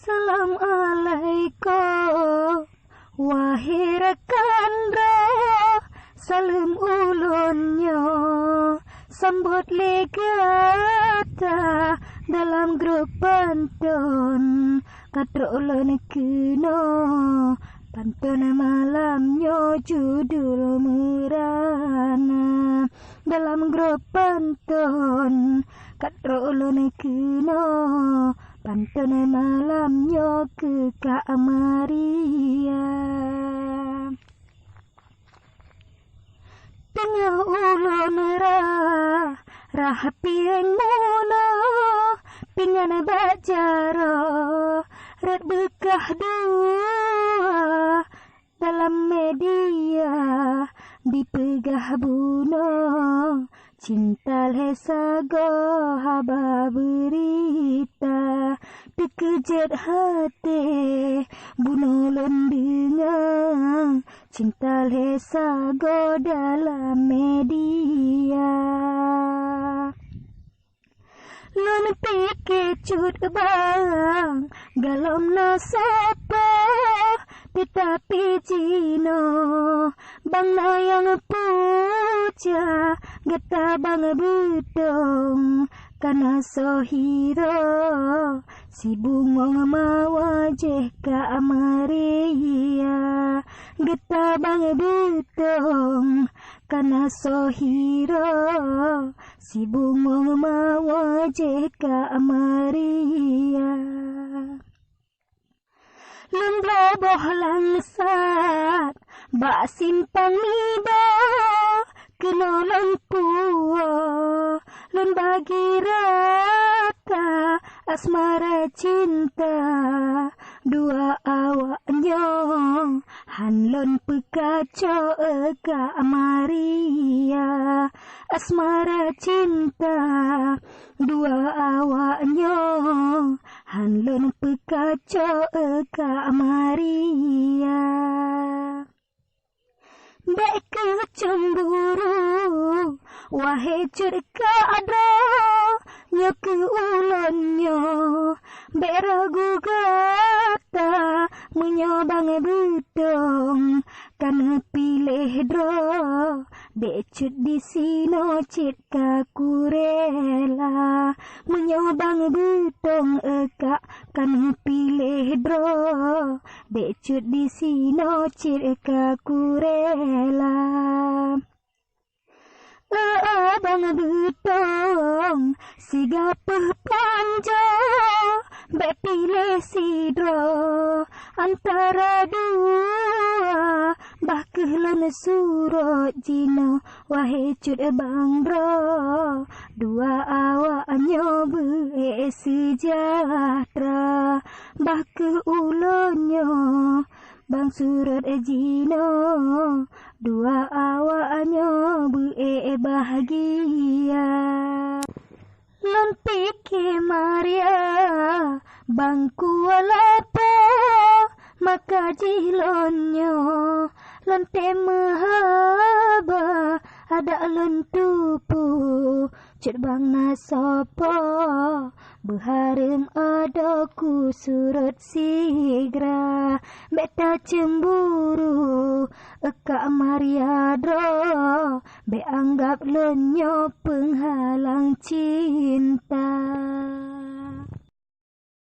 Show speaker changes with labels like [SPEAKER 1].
[SPEAKER 1] Salam alaikum, wahai rakan roh, salam ulunnya, sambut legata dalam grup pantun, kata ulun kena, pantun malamnya judul merana, dalam grup pantun, kata ulun kena, pantun malamnya ke Kak Maria. Tengah ulun rahapi muna, pingan bajara, red bekah dua, dalam media dipegah buno, cinta lesago haba berita, terkejut hati buno lendunga, cinta lesago dalam media. Lun pikir cut bang galom nasapa, tetapi jino bang na yang puja geta bang budong karena sohiro si bungong mawajeh Kak Maria, geta bang budong karena sohiro si bungong mawajeh Kak Maria. Lembah boh langsat, bak simpang niba, kenolong puwa, lun bagi rata, asmara cinta, dua awaknya, han lun pekaco Kak Maria, asmara cinta, dua awaknya, han lun pekaco Kak Maria. Dek kecemburu, wahai cerka ada, nyok ulonnya, bek ragu gata, menyobang bedong, kan pilih dro, dek cut di sino cit kakurela, menyobang bedong Kak, kan pilih dro, dek cut di sino cit kakurela. Abang betong sigapah panja, bek pilih sidro antara dua, bah kehlon surut jino wahai cut bang bro, dua awaknya sejahtera, bah ke ulonnya bang surut jino, dua awaknya bahagia. Lon pikir Maria bang kualapa, maka jilonnya lon temahaba, ada lon tupu cut bang nasopo, berharem ada ku surut sigra, beta cemburu Kak Maria dro, be anggap lonyo penghalang cinta.